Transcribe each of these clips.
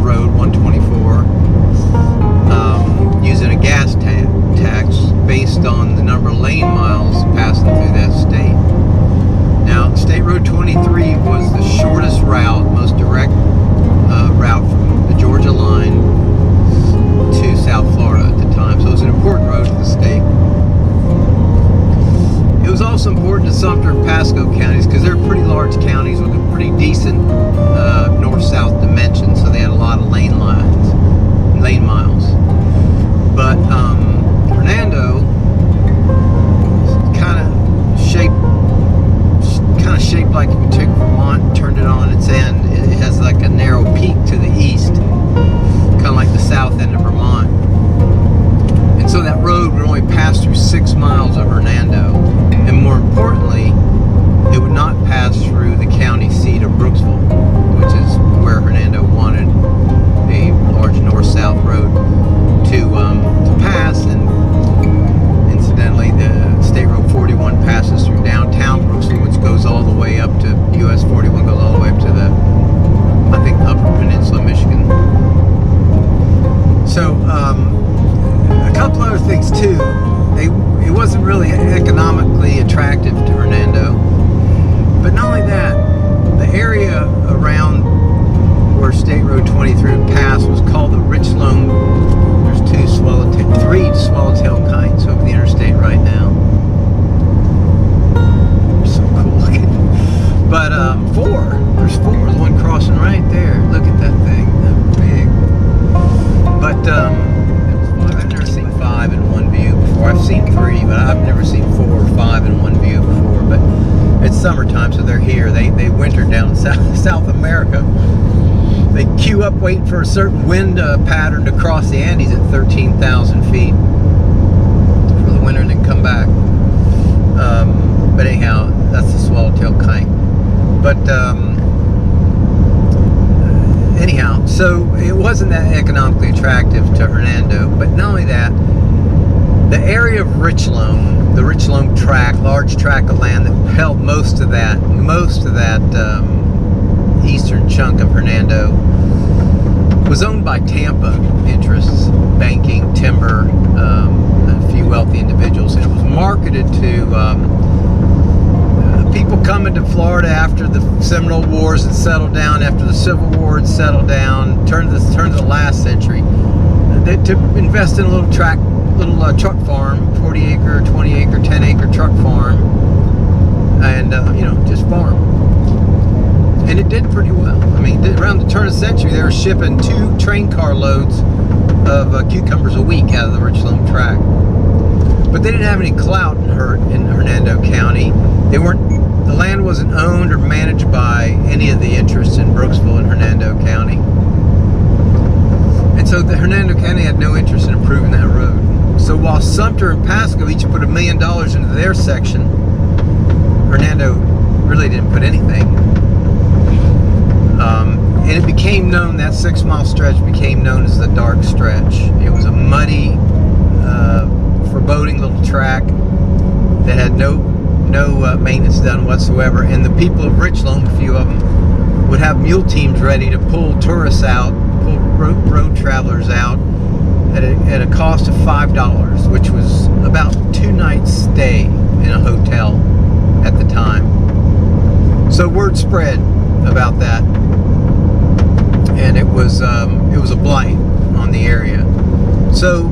road 124, using a gas tax based on the number of lane miles passing through that state. Now, State Road 23 was the shortest route, most direct route from the Georgia line to South Florida at the time, so it was an important road to the state. It was also important to Sumter and Pasco counties because they're pretty large counties with a pretty decent north-south dimension, so they had a lot of lane miles. But Hernando kind of shaped like if you took Vermont, turned it on its end. It has like a narrow peak to the east, kind of like the south end of Vermont. And so that road would only pass through 6 miles of Hernando. And more importantly, it would not pass through the county seat of Brooksville, which is where Hernando wanted a large north-south road to pass. And incidentally, the State Road 41 passes through downtown Brooksville, which goes all the way up to US 41, goes all the way up to the, I think, Upper Peninsula, Michigan. So, a couple other things too. It wasn't really economically attractive to Hernando, but not only that, the area around where State Road 23 passed was called the Richloam. There's 3 swallowtail kites over the interstate right now. So cool looking. But 4. There's 4. There's one crossing right there. Look at that thing. That's big. But I've never seen 5 in one view before. I've seen 3, but I've never seen 4 or 5 in one view before. But it's summertime, so they're here. They wintered down in South America. They queue up waiting for a certain wind pattern to cross the Andes at 13,000 feet for the winter and then come back. But anyhow, that's the swallowtail kite. But anyhow, so it wasn't that economically attractive to Hernando. But not only that, the area of Richloam, the Richloam Tract, large tract of land that held most of that eastern chunk of Hernando, was owned by Tampa interests, banking, timber, a few wealthy individuals, and it was marketed to people coming to Florida after the Seminole Wars had settled down, after the Civil War had settled down, turn to the last century, to invest in a little truck farm, 40-acre, 20-acre, 10-acre truck farm, and just farm. And it did pretty well. I mean, around the turn of the century, they were shipping 2 train car loads of cucumbers a week out of the Richloam Tract. But they didn't have any clout in Hernando County. The land wasn't owned or managed by any of the interests in Brooksville and Hernando County. And so the Hernando County had no interest in improving that road. So while Sumter and Pasco each put $1 million into their section, Hernando really didn't put anything. And it became known, that 6-mile stretch became known as the dark stretch. It was a muddy, foreboding little track that had no maintenance done whatsoever. And the people of Richloam, a few of them, would have mule teams ready to pull tourists out, pull road travelers out at a cost of $5, which was about 2 nights stay in a hotel at the time. So word spread about that, and it was a blight on the area. So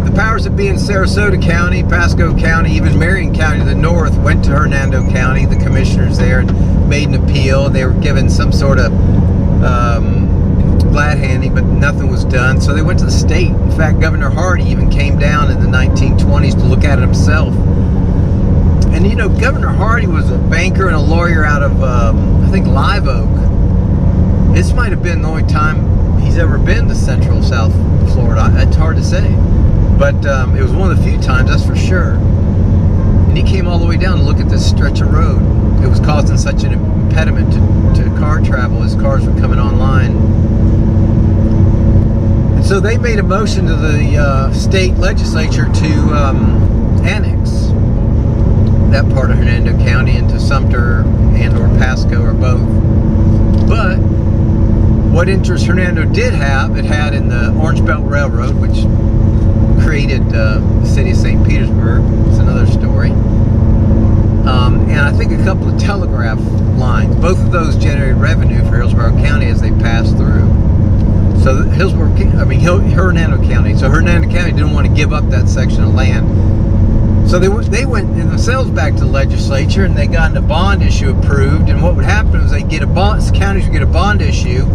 the powers that be in Sarasota County, Pasco County, even Marion County to the north went to Hernando County, the commissioners there, and made an appeal. They were given some sort of glad handing, but nothing was done. So they went to the state. In fact, Governor Hardy even came down in the 1920s to look at it himself. And Governor Hardy was a banker and a lawyer out of, I think, Live Oak. This might have been the only time he's ever been to Central South Florida. It's hard to say. But it was one of the few times, that's for sure. And he came all the way down to look at this stretch of road. It was causing such an impediment to car travel as cars were coming online. And so they made a motion to the state legislature to annex that part of Hernando County into Sumter and or Pasco or both. But What interest Hernando did have, it had in the Orange Belt Railroad, which created the city of St. Petersburg. It's another story. And I think a couple of telegraph lines. Both of those generated revenue for Hillsborough County as they passed through. So Hernando County. So Hernando County didn't want to give up that section of land. So they went themselves back to the legislature and they got a bond issue approved. And what would happen is they get a bond. Counties would get a bond issue,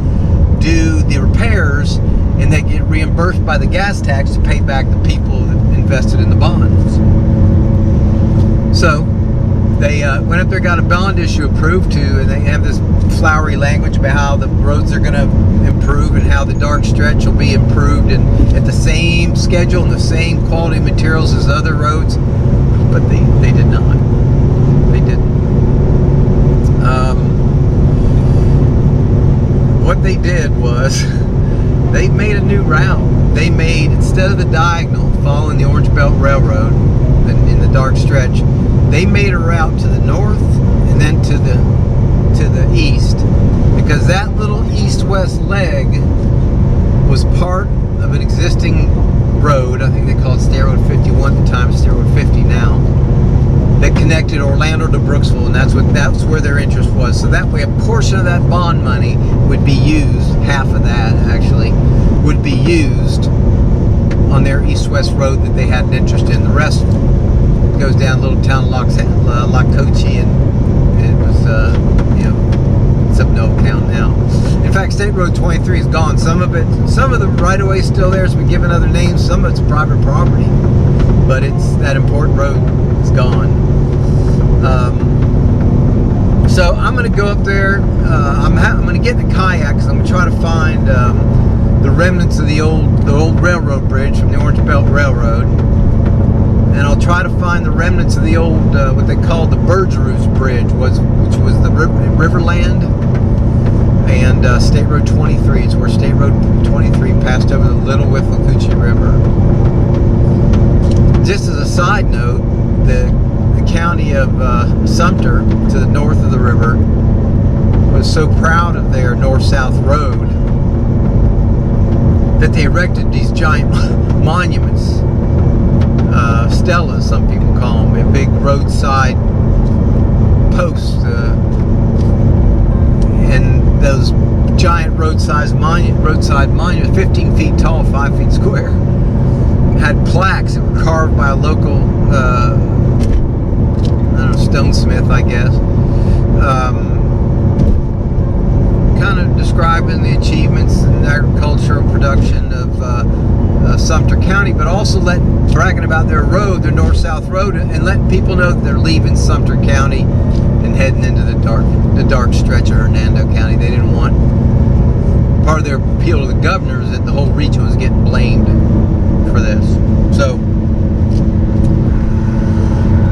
do the repairs, and they get reimbursed by the gas tax to pay back the people that invested in the bonds. So they went up there, got a bond issue approved too, and they have this flowery language about how the roads are going to improve and how the dark stretch will be improved and at the same schedule and the same quality materials as other roads, but they did not. They didn't. What they did was they made a new route. They made, instead of the diagonal following the Orange Belt Railroad in the dark stretch, they made a route to the north and then to the east, because that little east-west leg was part of an existing road. I think they called it State Road 51 at the time, State Road 50 now, that connected Orlando to Brooksville, and that's where their interest was. So that way a portion of that bond money would be used, half of that actually, would be used on their east-west road that they had an interest in. The rest goes down a little town of Withlacochee, and it was, it's up in Oak County now. In fact, State Road 23 is gone. Some of the right-of-way is still there. It's been given other names. Some of it's private property, but it's that important road is gone. So I'm going to go up there. I'm going to get in a kayak because I'm going to try to find the remnants of the old railroad bridge from the Orange Belt Railroad. And I'll try to find the remnants of the old, what they called the Bergerus Bridge, which was the Riverland and State Road 23. It's where State Road 23 passed over the Little Withlacochee River. Just as a side note, the county of Sumter, to the north of the river, was so proud of their north-south road that they erected these giant monuments. Stelas, some people call them, big roadside posts, and those giant roadside monuments, 15 feet tall, 5 feet square, had plaques that were carved by a local, stonesmith, I guess, kind of describing the achievements in agricultural production of Sumter County, but also bragging about their road, their north-south road, and letting people know that they're leaving Sumter County and heading into the dark stretch of Hernando County. They didn't want, part of their appeal to the governor is that the whole region was getting blamed for this. So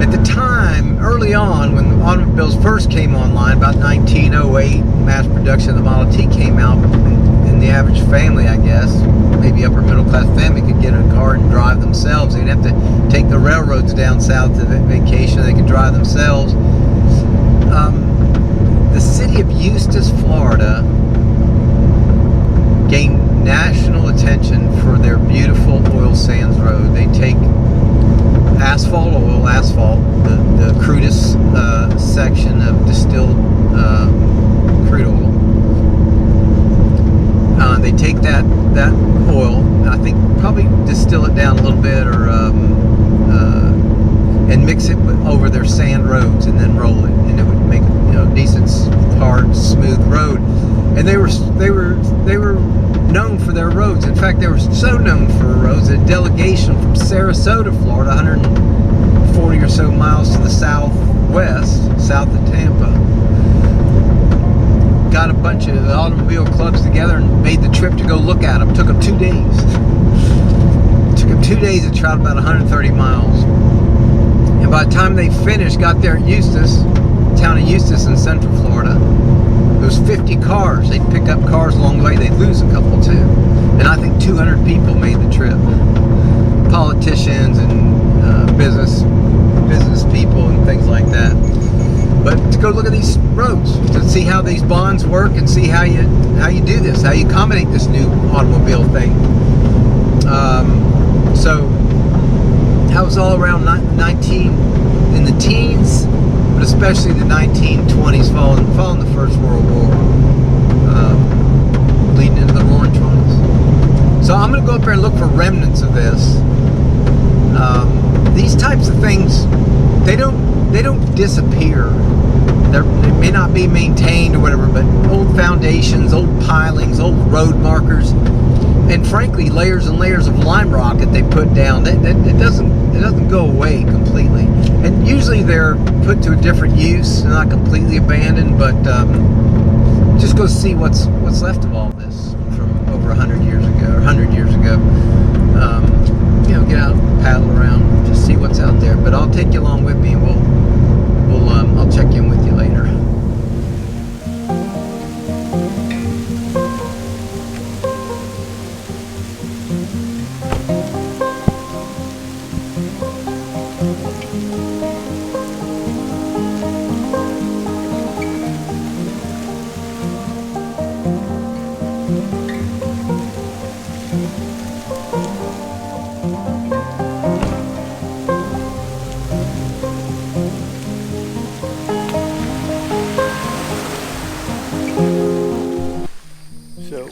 at the time, early on, when the automobiles first came online, about 1908, mass production of the Model T came out, and the average family, I guess, maybe upper middle class family, could get in a car and drive themselves. They'd have to take the railroads down south to vacation. They could drive themselves. The city of Eustis, Florida, gained national attention for their beautiful oil sands road. They take asphalt, the crudest section of distilled crude oil. They take that oil, I think probably distill it down a little bit, or and mix it over their sand roads, and then roll it, and it would make a decent, hard, smooth road. And they were known for their roads. In fact, they were so known for roads that a delegation from Sarasota, Florida, 140 or so miles to the southwest, south of Tampa, got a bunch of automobile clubs together and made the trip to go look at them. Took them 2 days. Took them 2 days to travel about 130 miles. And by the time they finished, got there at Eustis, town of Eustis in Central Florida, there was 50 cars. They'd pick up cars along the way. They'd lose a couple too. And I think 200 people made the trip. Politicians and business people and things like that. But to go look at these roads, to see how these bonds work and see how you do this, how you accommodate this new automobile thing. So that was all around 19 in the teens, but especially the 1920s, following the First World War, leading into the Roaring Twenties. So I'm going to go up there and look for remnants of this. These types of things, they don't disappear. They may not be maintained or whatever, but old foundations, old pilings, old road markers, and frankly, layers and layers of lime rock that they put down, it doesn't go away completely. And usually they're put to a different use, they're not completely abandoned, but just go see what's left of all this from over 100 years ago, or 100 years ago. You know, get out, paddle around, just see what's out there. But I'll take you along with me, and I'll check in with you later. So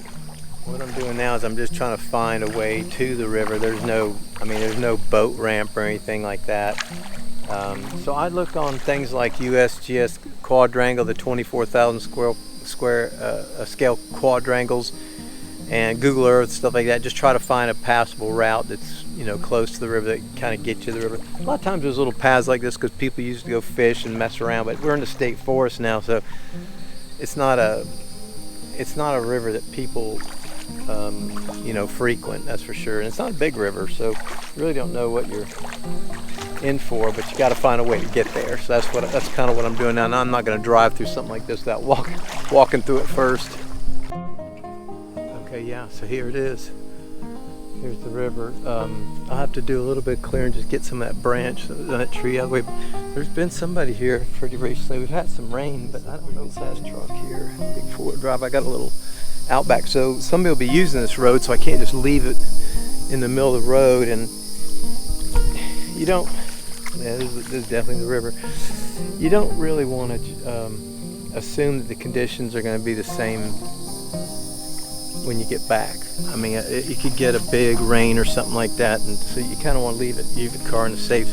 what I'm doing now is I'm just trying to find a way to the river. There's no boat ramp or anything like that. So I look on things like USGS quadrangle, the 24,000 scale quadrangles, and Google Earth, stuff like that. Just try to find a passable route that's, you know, close to the river, that kind of get you to the river. A lot of times there's little paths like this because people used to go fish and mess around, but we're in the state forest now, so it's not a river that people you know, frequent, that's for sure. And it's not a big river, so you really don't know what you're in for, but you got to find a way to get there. So that's kind of what I'm doing now. And I'm not going to drive through something like this without walking through it first. Okay, yeah, so here it is. Here's the river. I'll have to do a little bit of clearing, just get some of that branch, that tree out of the way. There's been somebody here pretty recently. We've had some rain, but I don't know this size truck here. Big four-wheel drive. I got a little Outback, so somebody will be using this road, so I can't just leave it in the middle of the road. And you don't, yeah, this is definitely the river. You don't really want to assume that the conditions are going to be the same when you get back. I mean, you could get a big rain or something like that, and so you kind of want to leave the car in a safe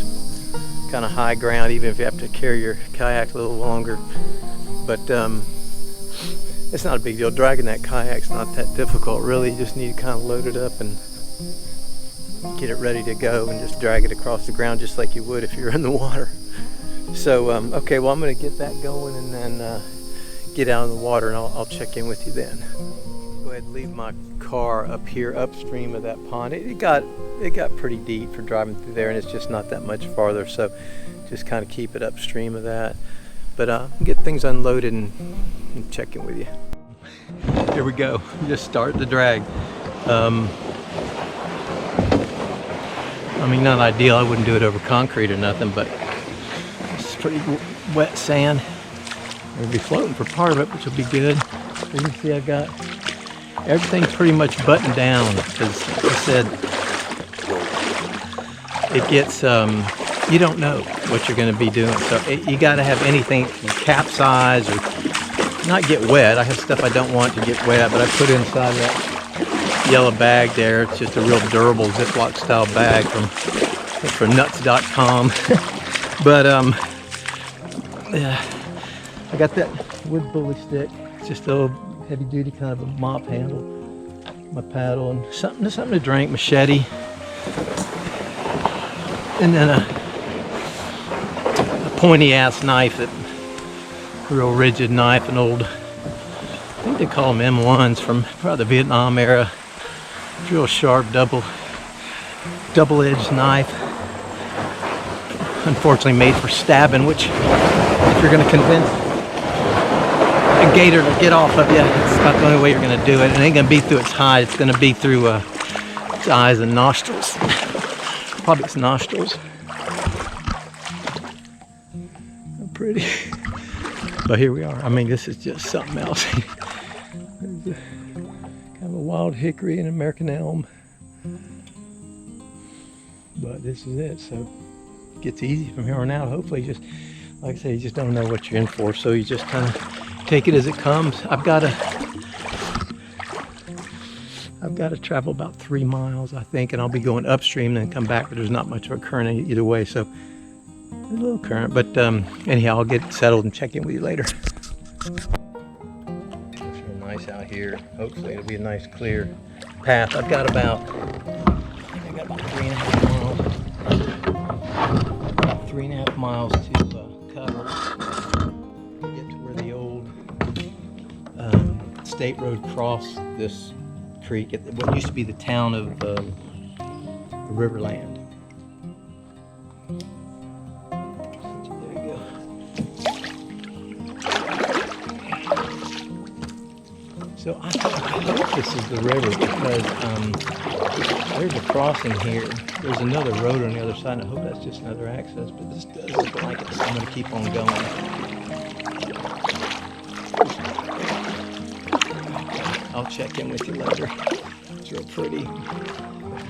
kind of high ground, even if you have to carry your kayak a little longer. But it's not a big deal. Dragging that kayak's not that difficult, really. You just need to kind of load it up and get it ready to go, and just drag it across the ground just like you would if you're in the water. So, okay, well, I'm going to get that going and then get out in the water, and I'll check in with you then. Go ahead and leave my car up here upstream of that pond. It got pretty deep for driving through there, and it's just not that much farther, so just kind of keep it upstream of that. But get things unloaded and check in with you. Here we go. Just start the drag. I mean, not ideal. I wouldn't do it over concrete or nothing, but it's pretty wet sand. It'll be floating for part of it, which will be good. You can see I got everything pretty much buttoned down, because like I said, it gets you don't know what you're going to be doing, so you got to have anything capsize or not get wet. I have stuff I don't want to get wet, but I put inside that yellow bag there. It's just a real durable Ziploc style bag from nuts.com. But yeah, I got that wood bully stick. It's just a little heavy duty kind of a mop handle. My paddle and something to drink, machete, and then a pointy ass knife, that real rigid knife, an old, I think they call them M1s from probably the Vietnam era. It's real sharp double-edged knife. Unfortunately made for stabbing, which if you're going to convince a gator to get off of you, it's not the only way you're going to do it. It ain't going to be through its hide, it's going to be through its eyes and nostrils. Probably its nostrils. Pretty. But here we are. I mean, this is just something else. Kind of a wild hickory and American elm. But this is it. So it gets easy from here on out. Hopefully, just like I say, you just don't know what you're in for. So you just kind of take it as it comes. I've got to travel about 3 miles, I think, and I'll be going upstream and then come back, but there's not much of a current either way, so a little current. But anyhow, I'll get settled and check in with you later. It's real nice out here. Hopefully it'll be a nice clear path. I've got about 3.5 miles to cover to get to where the old state road crossed this creek at what used to be the town of Riverland. There you go. So I hope this is the river because there's a crossing here. There's another road on the other side, and I hope that's just another access, but this does look like it, so I'm going to keep on going. I'll check in with you later. It's real pretty.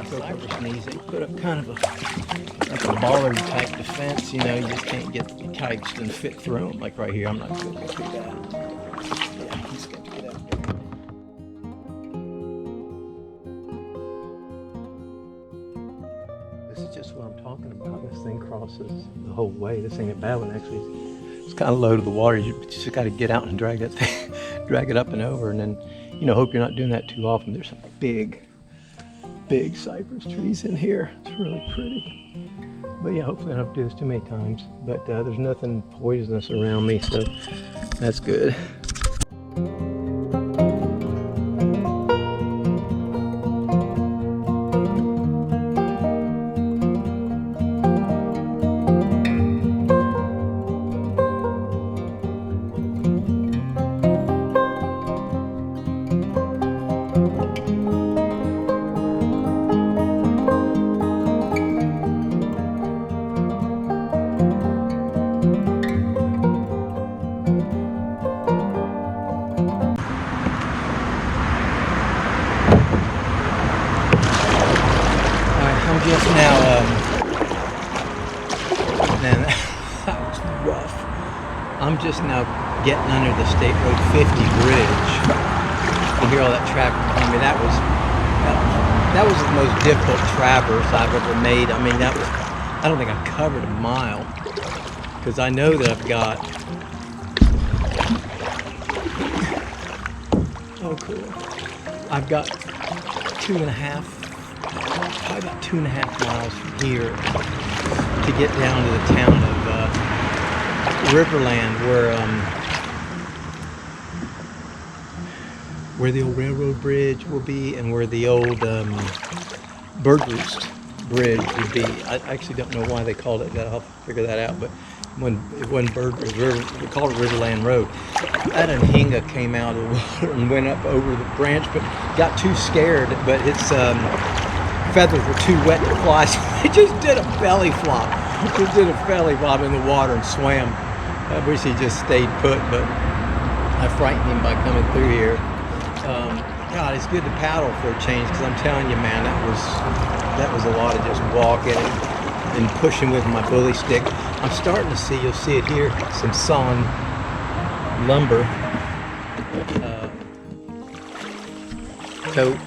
Cypress knees, they put up kind of like a bollard type defense, you know, you just can't get the kites to fit through them. Like right here, I'm not going to go through that. Yeah, I'm just going to get out there. This is just what I'm talking about. This thing crosses the whole way. This ain't a bad one, actually. It's kind of low to the water. You just got to get out and drag that thing, drag it up and over, and then, you know, hope you're not doing that too often. There's some big cypress trees in here. It's really pretty. But yeah, hopefully I don't have to do this too many times. But there's nothing poisonous around me, so that's good. Just now, man, that was rough. I'm just now getting under the State Road 50 bridge. You hear all that traffic behind me. That was the most difficult traverse I've ever made. I mean, I don't think I covered a mile because I know that I've got. Oh, cool. I've got probably about 2.5 miles from here to get down to the town of Riverland, where the old railroad bridge will be and where the old bird roost bridge would be. I actually don't know why they called it that. I'll figure that out. But when bird river, we called it Riverland Road. That anhinga came out of the water and went up over the branch, but got too scared. But its feathers were too wet to fly, so it just did a belly flop. It did a belly flop in the water and swam. I wish he just stayed put, but I frightened him by coming through here. God, it's good to paddle for a change, because I'm telling you, man, that was a lot of just walking and pushing with my bully stick. I'm starting to see, you'll see it here, some sawn lumber. So,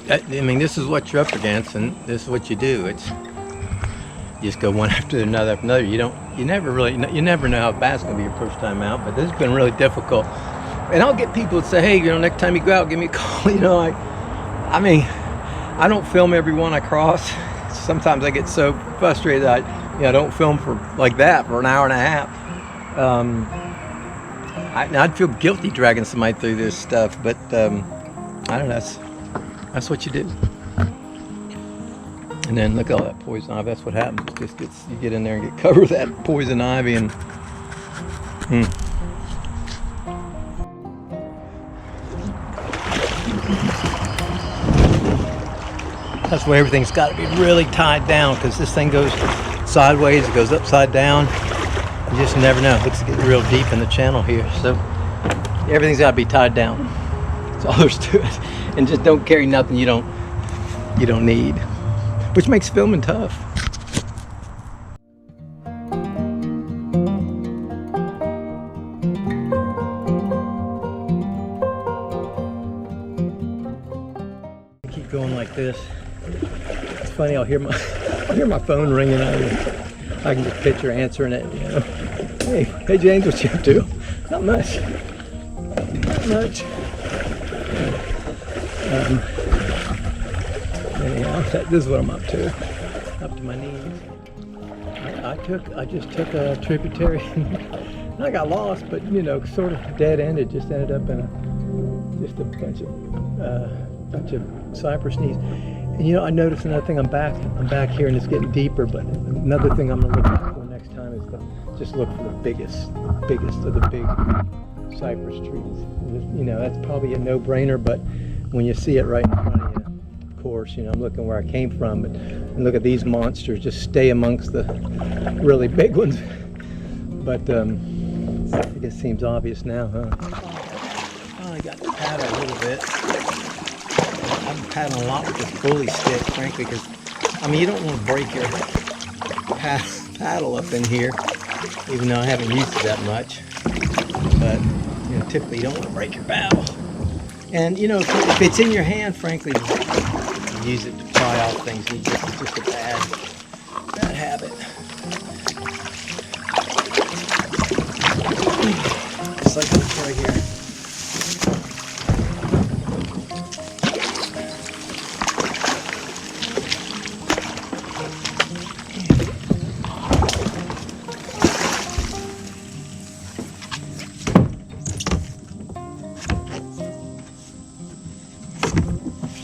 I mean, this is what you're up against, and this is what you do. You just go one after another. You never know how bad it's going to be your first time out, but this has been really difficult. And I'll get people that say, hey, next time you go out, give me a call. I mean, I don't film every one I cross. Sometimes I get so frustrated that I don't film for like that for an hour and a half. I'd feel guilty dragging somebody through this stuff, but I don't know. That's what you do. And then look at all that poison ivy. That's what happens. You get in there and get covered with that poison ivy, and that's why everything's got to be really tied down, because this thing goes sideways, it goes upside down. You just never know. Looks like it's real deep in the channel here, so everything's got to be tied down. That's all there's to it. And just don't carry nothing you don't need, which makes filming tough. I keep going like this. It's funny. I'll hear my phone ringing. I can just picture answering it. You know, hey James, what you up to? Not much. Not much. Anyhow, this is what I'm up to. Up to my knees. I just took a tributary. And I got lost, but you know, sort of dead ended. Just ended up in just a bunch of cypress knees. And you know, I noticed another thing. I'm back here, and it's getting deeper. But another thing I'm gonna look out for next time is to just look for the biggest of the big cypress trees. You know, that's probably a no-brainer, but when you see it right in front of you, of course, you know, I'm looking where I came from, and look at these monsters. Just stay amongst the really big ones. But I guess it seems obvious now, huh? I got to paddle a little bit. I'm paddling a lot with this bully stick, frankly, because I mean, you don't want to break your paddle up in here, even though I haven't used it that much. But you know, typically you don't want to break your paddle. And you know, if it's in your hand, frankly, you use it to pry off things. It's just a bad habit. It's like this right here.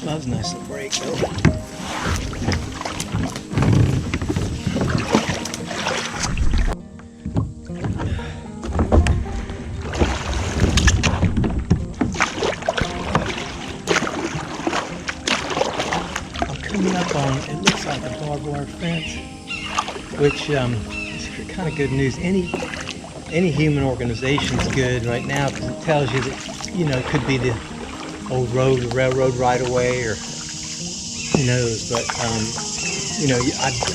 That was a nice little break, though. I'm coming up on, it looks like a barbed wire fence, which is kind of good news. Any human organization is good right now because it tells you that, you know, it could be the old road, the railroad right away, or who knows. But you know,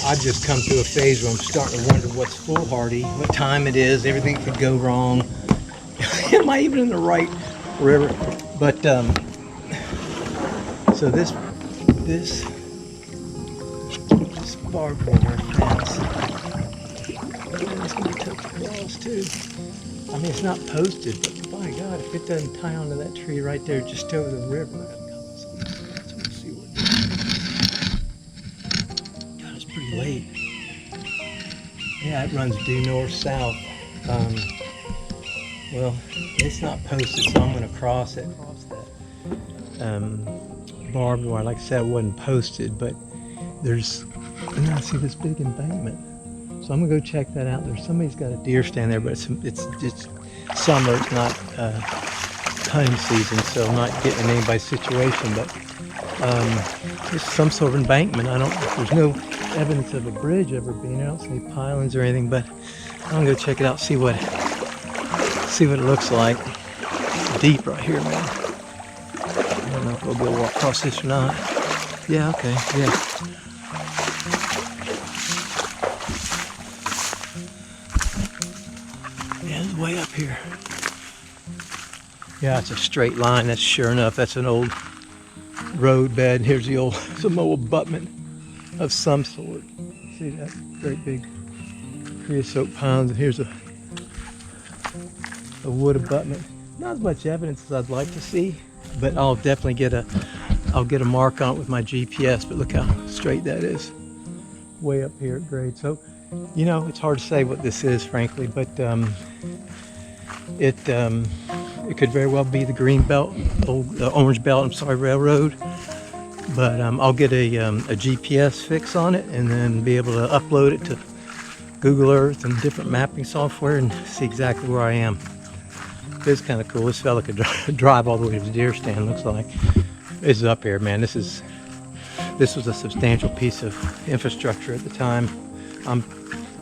I've just come through a phase where I'm starting to wonder what's foolhardy, what time it is. Everything could go wrong. Am I even in the right river? But so this barbed wire fence, it's gonna be tough to cross too. I mean, it's not posted, but by God, if it doesn't tie onto that tree right there just over the river, let's see what it is. God, it's pretty late. Yeah, it runs due north-south. Well, it's not posted, so I'm going to cross it. Barbed wire, like I said, it wasn't posted, but there's, and I see this big embankment. So I'm gonna go check that out. Somebody's got a deer stand there, but it's summer. It's not hunting season, so I'm not getting in anybody's situation. But there's some sort of embankment. There's no evidence of a bridge ever being there. I don't see any pilings or anything. But I'm gonna go check it out, see what it looks like. It's deep right here, man. I don't know if we'll be able to walk across this or not. Yeah. Okay. Yeah. Yeah, it's way up here. Yeah, it's a straight line. That's sure enough. That's an old road bed. Here's some old abutment of some sort. See that great big creosote pines, and here's a wood abutment. Not as much evidence as I'd like to see, but I'll definitely get a mark on it with my GPS. But look how straight that is. Way up here at grade. So, you know, it's hard to say what this is, frankly, but it could very well be the green belt, orange belt, I'm sorry, railroad. But I'll get a GPS fix on it and then be able to upload it to Google Earth and different mapping software and see exactly where I am. It's kind of cool. This fella could drive all the way to the deer stand, looks like. It's up here, man. This was a substantial piece of infrastructure at the time. I'm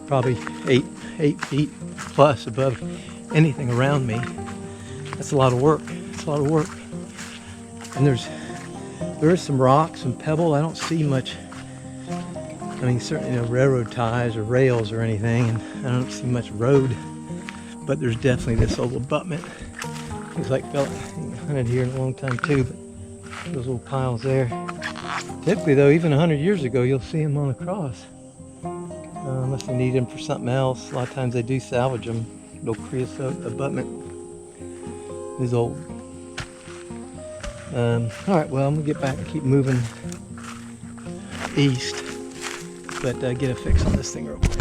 probably 8 feet plus above anything around me. That's a lot of work. It's a lot of work. And there is some rocks and pebble. I don't see much. I mean, certainly no railroad ties or rails or anything, and I don't see much road. But there's definitely this old abutment. Looks like fella hunted here in a long time too. But those little piles there. Typically, though, even 100 years ago, you'll see them on the cross. Unless they need them for something else. A lot of times they do salvage them. Little creosote abutment is old. Alright, well, I'm going to get back and keep moving east. But get a fix on this thing real quick.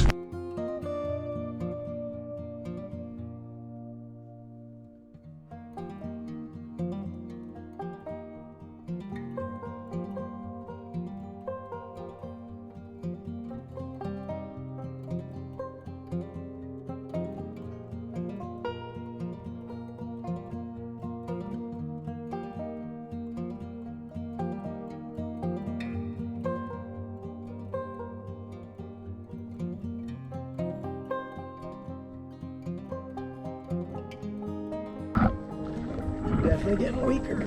Definitely getting weaker.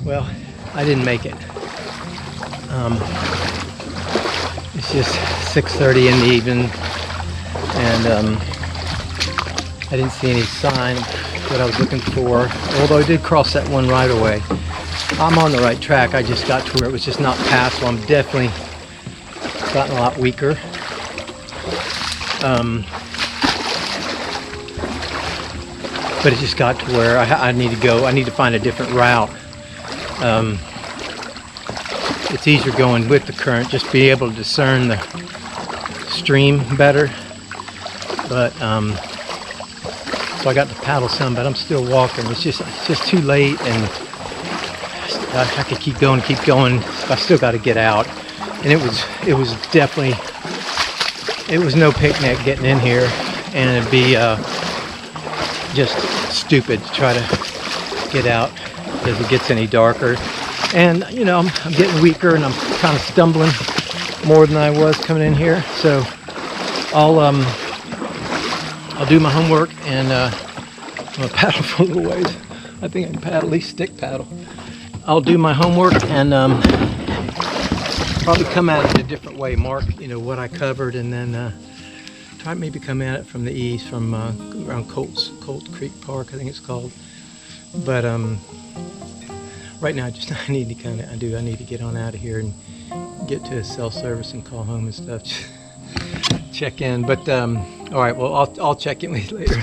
Well, I didn't make it. It's just 6:30 in the evening, and I didn't see any sign of what I was looking for. Although I did cross that one right away. I'm on the right track. I just got to where it was just not passable. I'm definitely gotten a lot weaker. But it just got to where I need to go. I need to find a different route. It's easier going with the current, just be able to discern the stream better. But so I got to paddle some, but I'm still walking. It's just too late, and I could keep going. I still got to get out, and it was definitely, it was no picnic getting in here, and it'd be just stupid to try to get out as it gets any darker. And you know, I'm getting weaker, and I'm kind of stumbling more than I was coming in here. So I'll do my homework, and I'm gonna paddle for a little ways. I think I can paddle, at least stick paddle. I'll do my homework and probably come at it a different way. Mark, you know, what I covered, and then try maybe come at it from the east, from around Colt Creek Park, I think it's called. But right now, I need to get on out of here and get to a cell service and call home and stuff. Check in. But all right, well, I'll check in with you later.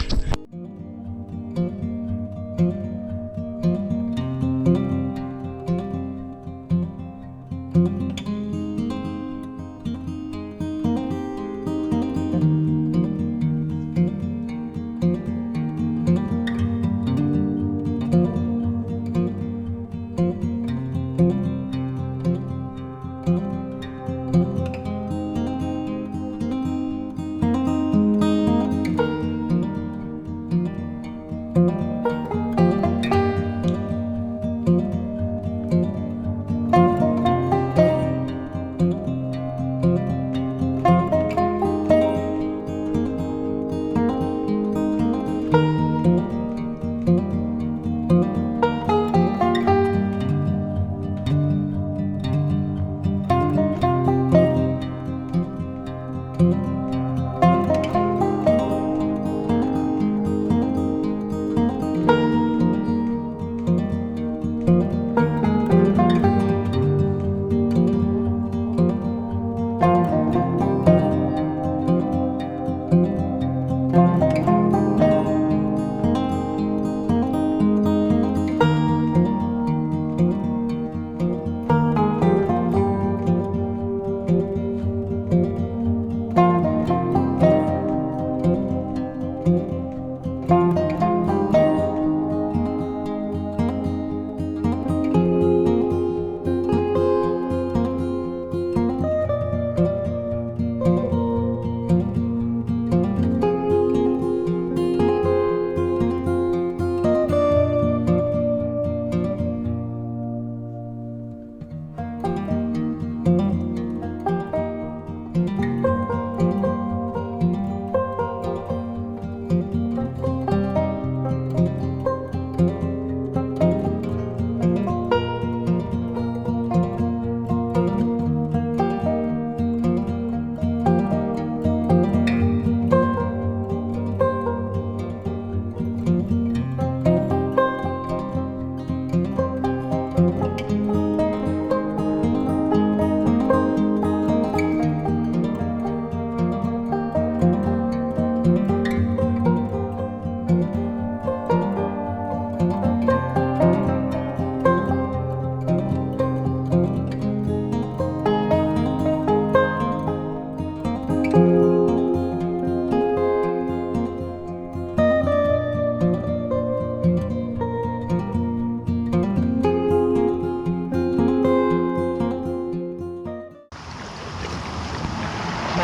I'm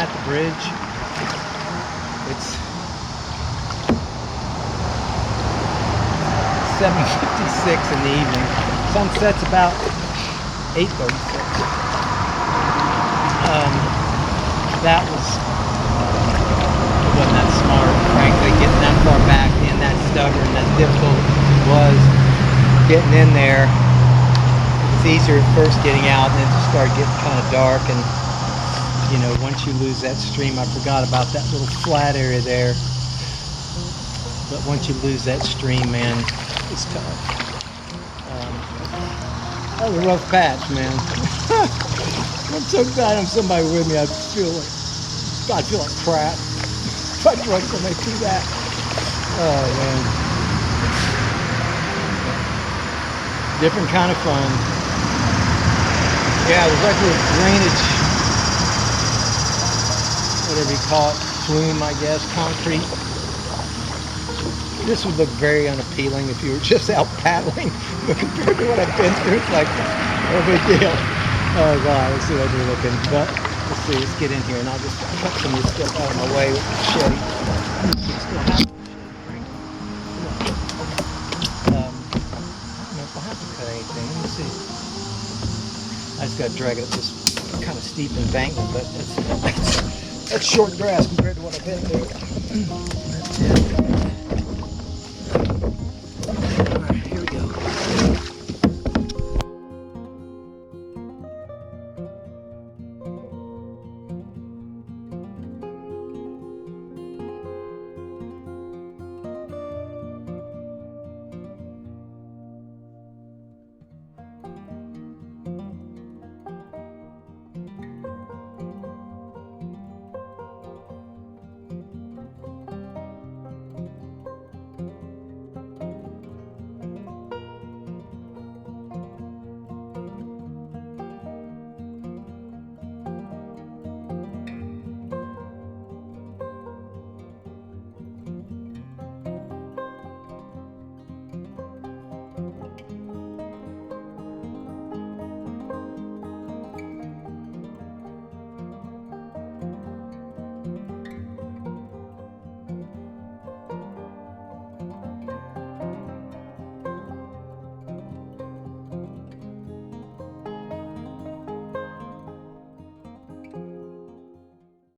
at the bridge. It's 7:56 in the evening. Sunset's about 8:36. That wasn't that smart, frankly, getting that far back, being that stubborn, as difficult as it was getting in there. It's easier at first getting out, and then it started getting kind of dark, and you know, once you lose that stream, I forgot about that little flat area there. But once you lose that stream, man, it's tough. That was a rough patch, man. I'm so glad I'm somebody with me. I feel like crap. If I drug somebody through that. Oh, man. Different kind of fun. Yeah, it was like a drainage, whatever you call it, flume, I guess, concrete. This would look very unappealing if you were just out paddling, but compared to what I've been through, it's like no big deal. Oh God, let's see what we're looking. But let's see, let's get in here, and I'll just cut some of this stuff out of my way with the machete. Still have the machete, frankly. I don't know if I'll have to cut anything. Let me see. I just got to drag it up this kind of steep embankment, but that's short grass compared to what I've been through. That's it.